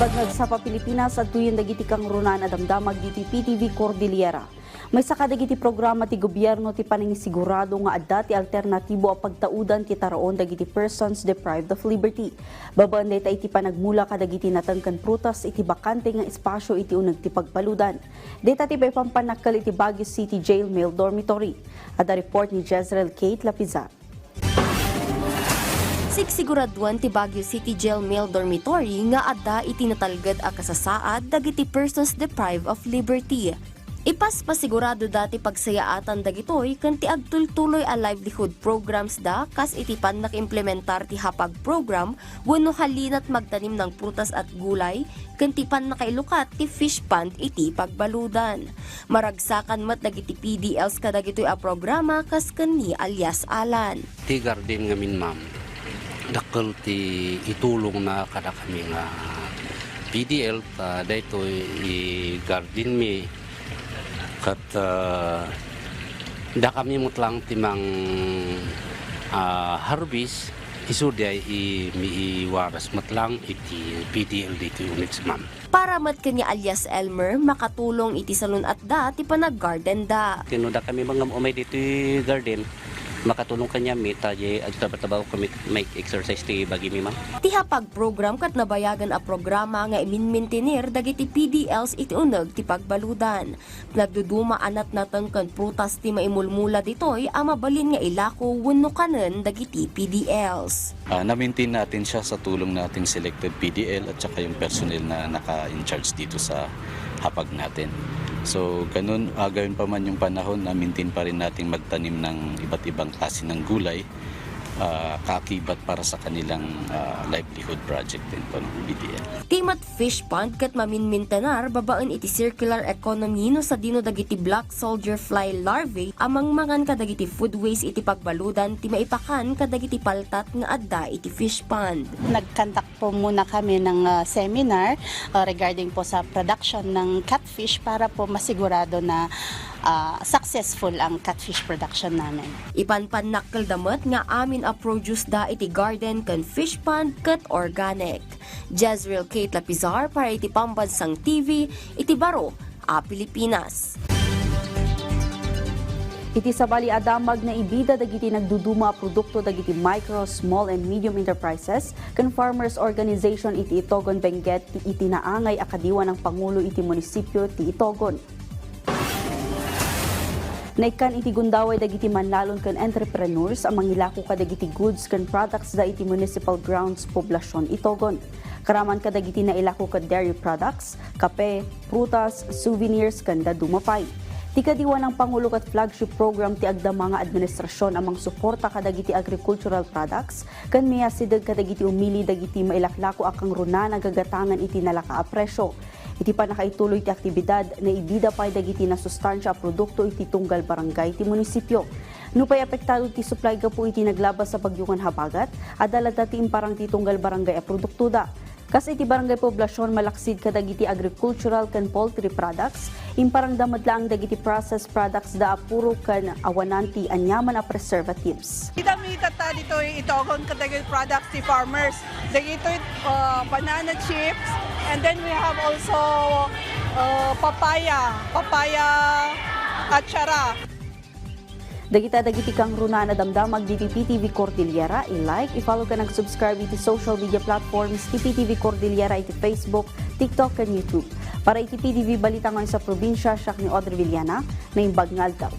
Naibagag sa Pilipinas at tuyon dagiti kang runan adamdamag diti PTV Cordillera. May sakadagiti programa ti gobyerno ti panangisigurado nga adda ti alternatibo a pagtaudan ti taraon dagiti persons deprived of liberty. Babaan dayta iti panagmula kadagiti natangkan prutas iti bakante nga espasyo iti uneg ti pagbaludan. Dayta ti pampanakkel iti Baguio City Jail Male Dormitory. Ada report ni Jezreel Kate Lapizar. Siguraduan ti Baguio City Jail Male Dormitory nga adda itinatalgad a kasasaad dagiti persons deprived of liberty. Ipaspasigurado dati pagsayaatan dagitoy ken ti agtultuloy a livelihood programs da kas iti pan nakimplementar ti hapag program wenno halinat magtanim ng prutas at gulay ken ti pan nakailukat ti fish pond iti pagbaludan. Maragsakan met dagiti PDLs kadagitoy a programa kas ken ni alias Alan. Ti garden ngamin ma'am. Dakkel ti itulong na kada kami nga PDL ta dayto i garden mi kat da kami mutlang timang harvest isu day miiwaras matlang iti PDL dito units ma'am. Para mat kanya alias Elmer makatulong iti salon at da ti panag-garden da. Tinuda kami mga umay dito garden. Makatulong kanya mita jay agtrabaho kami make exercise ti bagi mi ma'am. Ti hapag program kat nabayagan a programa nga iminmaintenir dagiti PDLs iti uneg ti pagbaludan. Nagduduma anat natengken prutas ti maimulmula ditoy a mabalin nga ilako wenno kanen dagiti PDLs. Na-maintain natin siya sa tulong nating selected PDL at saka yung personnel na naka-in-charge dito sa hapag natin. So, ganun, gawin pa man yung panahon na maintain pa rin nating magtanim ng iba't ibang klase ng gulay, kaakibat para sa kanilang livelihood project din po ng PDL. Timat fish pond kat maminmintanar babaan iti circular economy no sa dino dagiti black soldier fly larvae amang mangan kadagiti food waste iti pagbaludan ti maipakan kadagiti paltat nga adda iti fish pond. Nagkandak po muna kami ng seminar regarding po sa production ng catfish para po masigurado na successful ang catfish production namin. Ipanpanakkel damet nga amin a produce da iti garden ken fish pond ket organic. Jezreel Kate Lapizar para iti Pambansang TV, iti Baro, Pilipinas. Iti sabali adamag na ibida dagiti nagduduma a produkto dagiti micro, small and medium enterprises ken farmers organization iti Itogon Benguet ti itinaangay akadiwa ng Pangulo iti munisipyo ti Itogon. Naikan iti gundaway dagiti manlalon ken entrepreneurs ang mangilako kadagiti goods ken products da iti municipal grounds poblasyon Itogon. Karaman kadagiti na ilako kad dairy products, kape, prutas, souvenirs ken dadumapay. Ti kadiwa ng Pangulo kat flagship program ti agda mga administrasyon amang suporta kadagiti agricultural products ken miyasideg kadagiti umili dagiti mailaklako akang runa nagagatangan iti nalaka a presyo. Iti pa nakaituloy ti aktibidad na ibida pa'y dagiti na sustansya produkto iti tunggal barangay ti munisipyo. Nupay apektado ti supply ga po iti naglabas sa bagyungan habagat, adala dati imparang ti tunggal barangay a produkto da. Kas iti barangay poblasyon malaksid kadagiti agricultural ken poultry products, imparang damadlaang dagiti processed products da apuro ken awananti anyaman a preservatives. Kita ta dito Itogon kadagiti products ti farmers. Dagito banana chips, and then we have also papaya atsara. Dagiti kang runa na damdamag diti PTV Cordillera, i-like, i-follow ka nag-subscribe iti social media platforms ti PTV Cordillera iti Facebook, TikTok, and YouTube. Para iti PTV balita ngayon sa probinsya, siya ni Audrey Villana, na imbag ngaltaw.